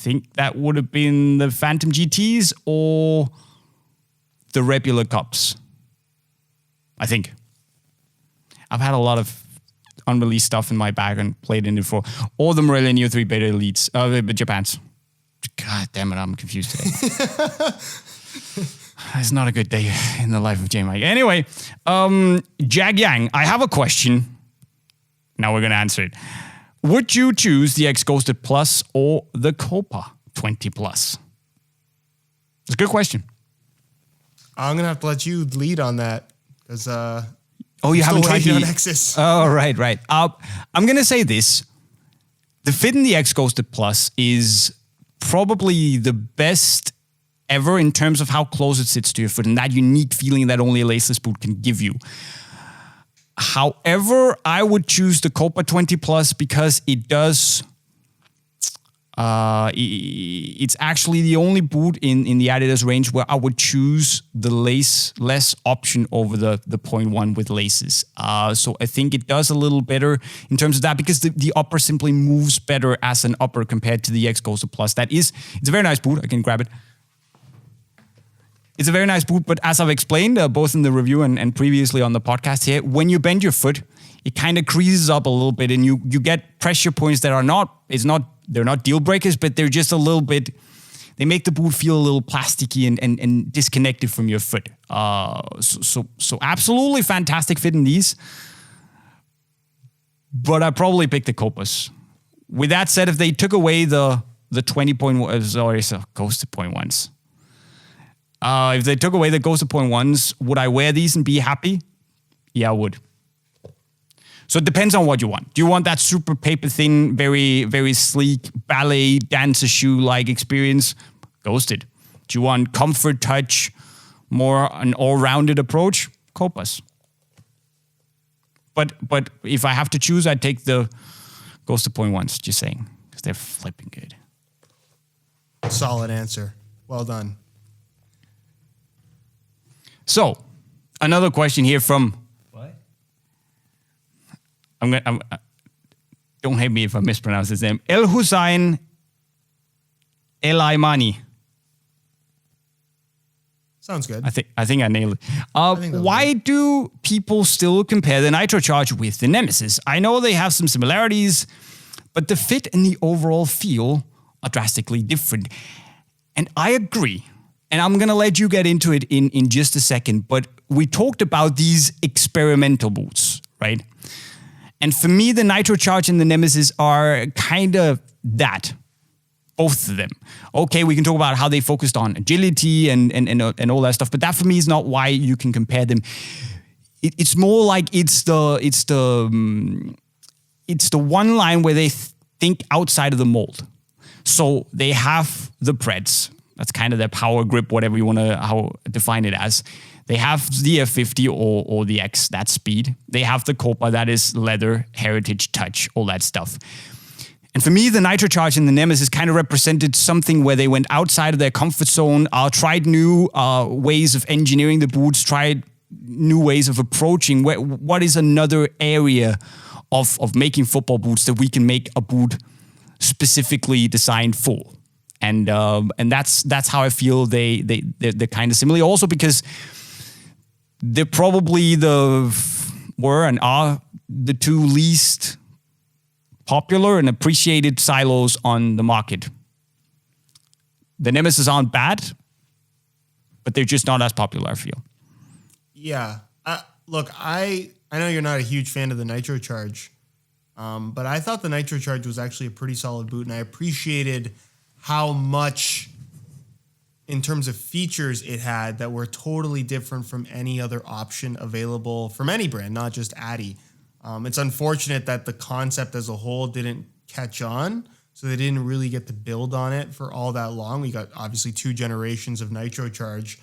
think that would have been the Phantom GTs or the regular Cups. I think. I've had a lot of unreleased stuff in my bag and played in it for all the Mercurial Neo 3 Beta Elites, Japans. God damn it, I'm confused today. It's not a good day in the life of JayMike. Anyway, Jag Yang, I have a question. Now we're going to answer it. Would you choose the X-Ghosted Plus or the Copa 20 Plus? It's a good question.
I'm gonna have to let you lead on that because
you haven't tried the
Nexus.
Oh, right. I'm gonna say this: the fit in the X Ghosted Plus is probably the best ever in terms of how close it sits to your foot and that unique feeling that only a laceless boot can give you. However, I would choose the Copa 20 Plus because it does. It's actually the only boot in the Adidas range where I would choose the laceless option over the 0.1 with laces. So I think it does a little better in terms of that because the upper simply moves better as an upper compared to the X Ghosted Plus. It's a very nice boot. I can grab it. It's a very nice boot, but as I've explained, both in the review and previously on the podcast here, when you bend your foot, it kind of creases up a little bit and you get pressure points that they're not deal breakers, but they're just a little bit, they make the boot feel a little plasticky and disconnected from your foot. So absolutely fantastic fit in these, but I probably pick the Copas. With that said, if they took away the 20.1, ghosted 0.1s, if they took away the ghosted 0.1s, would I wear these and be happy? Yeah, I would. So it depends on what you want. Do you want that super paper thin, very, very sleek ballet dancer shoe-like experience? Ghosted. Do you want comfort touch, more an all-rounded approach? Copas. But if I have to choose, I'd take the ghosted 0.1s, just saying, because they're flipping good.
Solid answer. Well done.
So, another question here from... don't hate me if I mispronounce his name. El Hussein El Aimani.
Sounds good.
I think I nailed it. Why do people still compare the Nitro Charge with the Nemesis? I know they have some similarities, but the fit and the overall feel are drastically different. And I agree. And I'm going to let you get into it in just a second. But we talked about these experimental boots, right? And for me, the Nitro Charge and the Nemesis are kind of that. Both of them. Okay, we can talk about how they focused on agility and all that stuff, but that for me is not why you can compare them. It's more like it's the one line where they think outside of the mold. So they have the Preds. That's kind of their power grip, whatever you want to define it as. They have the F50 or the X, that's speed. They have the Copa, that is leather, heritage, touch, all that stuff. And for me, the Nitro Charge and the Nemesis kind of represented something where they went outside of their comfort zone, tried new ways of engineering the boots, tried new ways of approaching. What is another area of making football boots that we can make a boot specifically designed for? And that's how I feel they're kind of similar. Also because they're probably were and are the two least popular and appreciated silos on the market. The Nemesis aren't bad, but they're just not as popular, I feel.
Yeah. Look, I know you're not a huge fan of the Nitro Charge, but I thought the Nitro Charge was actually a pretty solid boot, and I appreciated how much in terms of features it had that were totally different from any other option available from any brand, not just Adi. It's unfortunate that the concept as a whole didn't catch on, so they didn't really get to build on it for all that long. We got obviously 2 generations of Nitro Charge.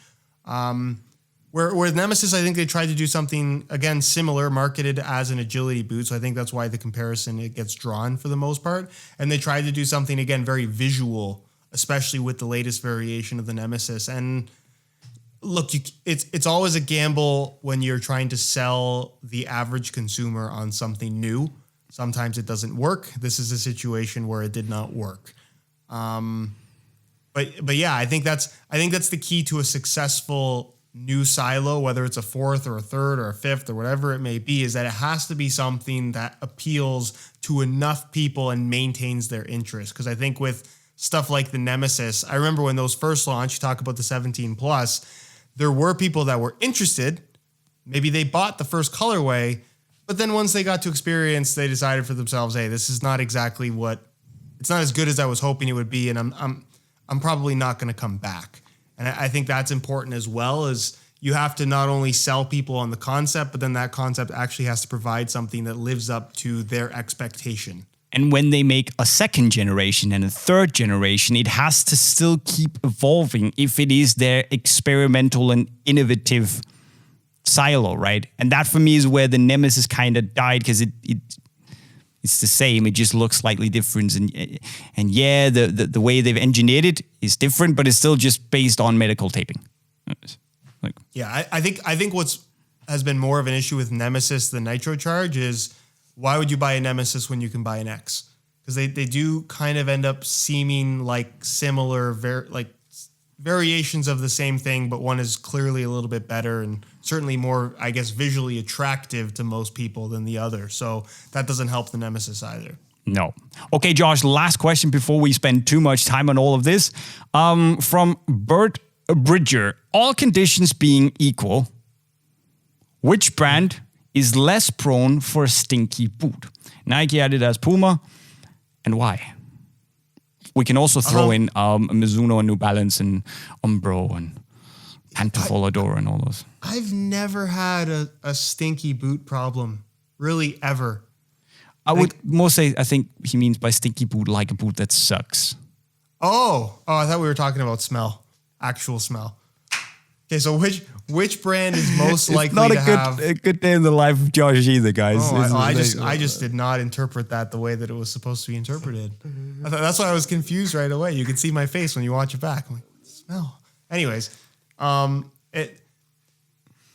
Where Nemesis, I think they tried to do something, again, similar, marketed as an agility boot, so I think that's why the comparison, it gets drawn for the most part. And they tried to do something, again, very visual, especially with the latest variation of the Nemesis. And look, it's always a gamble when you're trying to sell the average consumer on something new. Sometimes it doesn't work. This is a situation where it did not work. But yeah, I think that's the key to a successful new silo, whether it's a 4th or a 3rd or a 5th or whatever it may be, is that it has to be something that appeals to enough people and maintains their interest. Because I think with stuff like the Nemesis, I remember when those first launched, you talk about the 17 Plus, there were people that were interested. Maybe they bought the first colorway, but then once they got to experience, they decided for themselves, hey, this is not exactly it's not as good as I was hoping it would be, and I'm probably not going to come back. And I think that's important as well, as you have to not only sell people on the concept, but then that concept actually has to provide something that lives up to their expectation.
And when they make a second generation and a third generation, it has to still keep evolving if it is their experimental and innovative silo, right? And that for me is where the Nemesis kind of died, because it's the same. It just looks slightly different. And yeah, the way they've engineered it is different, but it's still just based on medical taping. Like,
yeah, I think what's has been more of an issue with Nemesis than Nitro Charge is, why would you buy a Nemesis when you can buy an X? Because they do kind of end up seeming like similar, variations of the same thing, but one is clearly a little bit better and certainly more, I guess, visually attractive to most people than the other. So that doesn't help the Nemesis either.
No. Okay, Josh, last question before we spend too much time on all of this. From Bert Bridger, all conditions being equal, which brand is less prone for a stinky boot? Nike, Adidas, Puma, and why? We can also throw in Mizuno and New Balance and Umbro and Pantofoladur and all those.
I've never had a stinky boot problem, really, ever.
I would more say, I think he means by stinky boot, like a boot that sucks.
Oh, I thought we were talking about smell, actual smell. Okay, so which brand is most likely to have...
a good day in the life of Josh either, guys.
I just did not interpret that the way that it was supposed to be interpreted. That's why I was confused right away. You could see my face when you watch it back. I'm like, smell. Anyways,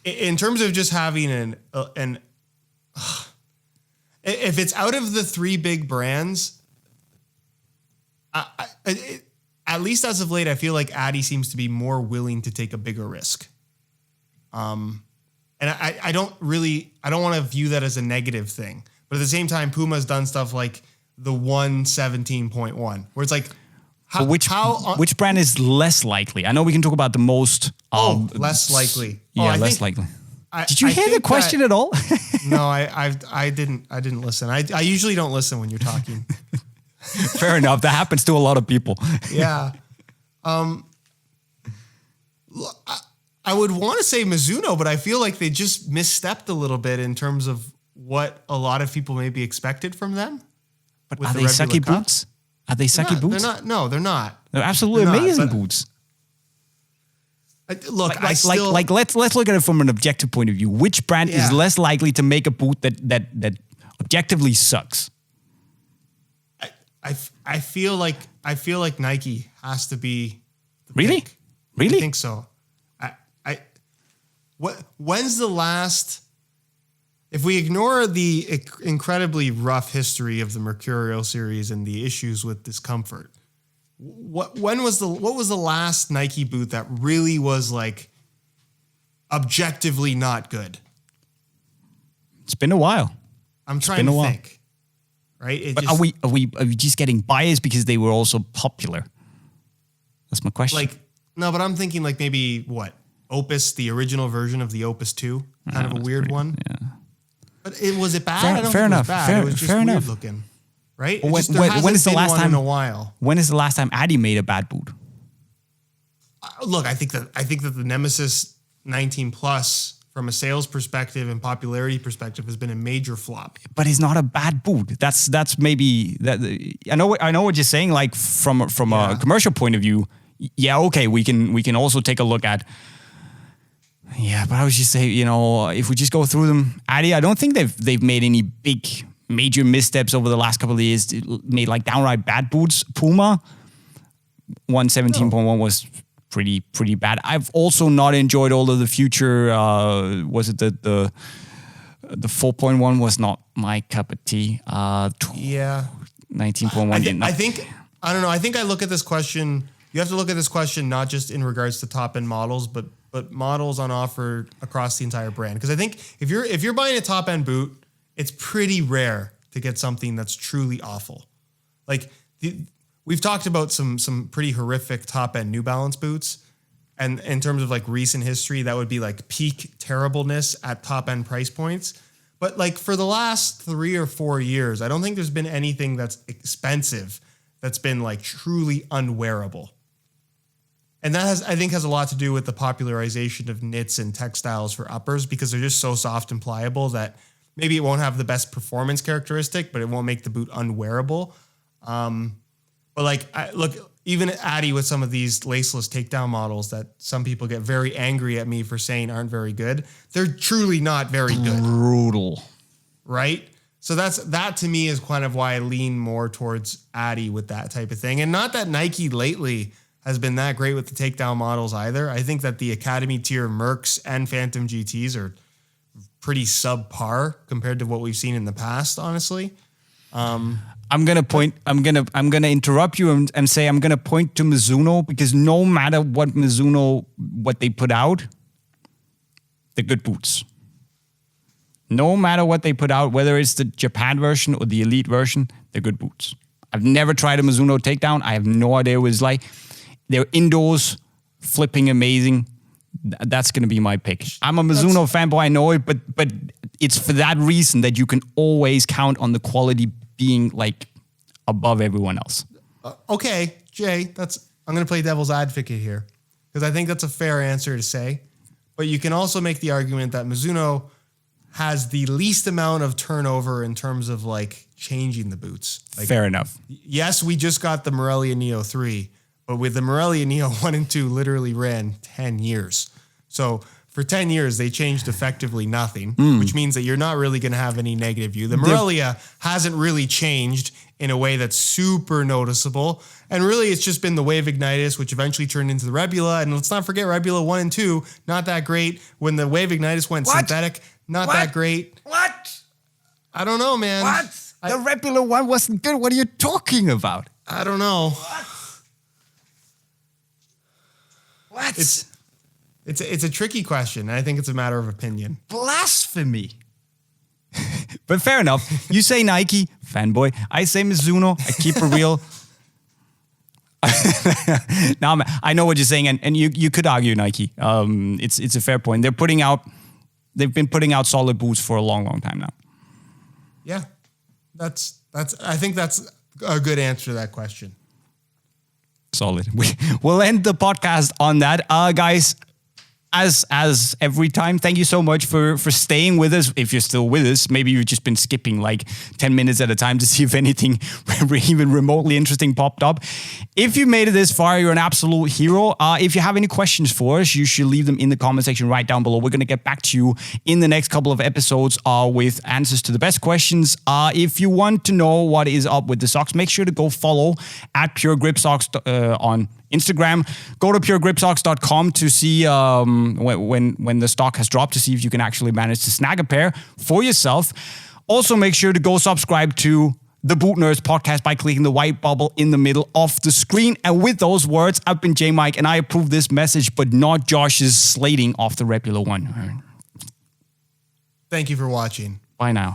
in terms of just having if it's out of the three big brands, at least as of late, I feel like Addy seems to be more willing to take a bigger risk. And I don't want to view that as a negative thing. But at the same time, Puma's done stuff like the 117.1, where it's like,
which brand is less likely? I know we can talk about the most.
Less likely.
Yeah, less likely. Did you hear the question at all?
No, I didn't listen. I usually don't listen when you're talking.
Fair enough. That happens to a lot of people.
Yeah. I would want to say Mizuno, but I feel like they just misstepped a little bit in terms of what a lot of people maybe expected from them.
But are they sucky boots? Are they sucky boots?
They're not. No, they're not.
They're absolutely amazing boots.
Look,
let's look at it from an objective point of view. Which brand is less likely to make a boot that objectively sucks?
I feel like Nike has to be the
really
pick.
Really
I think so. When's the last? If we ignore the incredibly rough history of the Mercurial series and the issues with discomfort, what was the last Nike boot that really was like objectively not good?
It's been a while.
I'm trying to think. Right?
But are we just getting biased because they were also popular? That's my question.
No, but I'm thinking like maybe what? Opus, the original version of the Opus 2, kind of a weird one.
Yeah.
But was it bad? I don't
fair
think
enough.
It was bad. It was just weird
enough.
looking. Right?
When is the last time
in a while?
When is the last time Addy made a bad boot?
Look, I think that the Nemesis 19 Plus, from a sales perspective and popularity perspective, has been a major flop.
But it's not a bad boot. That's maybe that. I know what you're saying. Like from a commercial point of view, yeah, okay, we can also take a look at. Yeah, but I would just say, if we just go through them, Addy, I don't think they've made any big major missteps over the last couple of years. Made like downright bad boots. Puma 117.1 was pretty bad. I've also not enjoyed all of the future. Was it the 4.1 was not my cup of tea. 19.1.
I don't know. I think I look at this question. You have to look at this question not just in regards to top end models, but models on offer across the entire brand. Because I think if you're buying a top end boot, it's pretty rare to get something that's truly awful. Like we've talked about some pretty horrific top end New Balance boots, and in terms of like recent history, that would be like peak terribleness at top end price points. But like for the last 3 or 4 years, I don't think there's been anything that's expensive that's been like truly unwearable. And that I think has a lot to do with the popularization of knits and textiles for uppers because they're just so soft and pliable that maybe it won't have the best performance characteristic, but it won't make the boot unwearable. But like, look, even Addy with some of these laceless takedown models that some people get very angry at me for saying aren't very good. They're truly not very good.
Brutal.
Right? So that to me is kind of why I lean more towards Addy with that type of thing. And not that Nike lately has been that great with the takedown models either. I think that the Academy tier Mercs and Phantom GTs are pretty subpar compared to what we've seen in the past, honestly.
I'm gonna interrupt you and say I'm gonna point to Mizuno because no matter what they put out, they're good boots. No matter what they put out, whether it's the Japan version or the Elite version, they're good boots. I've never tried a Mizuno takedown. I have no idea what it's like. They're indoors, flipping amazing. That's going to be my pick. I'm a Mizuno fanboy, I know it, but it's for that reason that you can always count on the quality being like above everyone else.
Okay, Jay, I'm going to play devil's advocate here because I think that's a fair answer to say. But you can also make the argument that Mizuno has the least amount of turnover in terms of like changing the boots. Like,
fair enough.
Yes, we just got the Morelia Neo 3, but with the Morelia Neo 1 and 2 literally ran 10 years. So for 10 years, they changed effectively nothing, which means that you're not really going to have any negative view. The Morelia hasn't really changed in a way that's super noticeable. And really, it's just been the Wave Ignitus, which eventually turned into the Rebula. And let's not forget Rebula 1 and 2, not that great. When the Wave Ignitus went synthetic, not that great.
What?
I don't know, man.
What? The Rebula 1 wasn't good. What are you talking about?
I don't know.
What?
It's a tricky question. I think it's a matter of opinion.
Blasphemy. But fair enough. You say Nike, fanboy. I say Mizuno. I keep it real. Now I know what you're saying, and you could argue Nike. It's a fair point. They've been putting out solid boots for a long, long time now.
Yeah, I think that's a good answer to that question.
Solid. We'll end the podcast on that, guys. As every time, thank you so much for staying with us. If you're still with us, maybe you've just been skipping like 10 minutes at a time to see if anything even remotely interesting popped up. If you made it this far, you're an absolute hero. If you have any questions for us, you should leave them in the comment section right down below. We're going to get back to you in the next couple of episodes with answers to the best questions. If you want to know what is up with the socks, make sure to go follow at Pure Grip Socks on Instagram. Go to puregripsocks.com to see when the stock has dropped, to see if you can actually manage to snag a pair for yourself. Also, make sure to go subscribe to the Boot Nerds podcast by clicking the white bubble in the middle of the screen. And with those words, I've been JayMike, and I approve this message, but not Josh's slating off the Rebula 1.
Thank you for watching.
Bye now.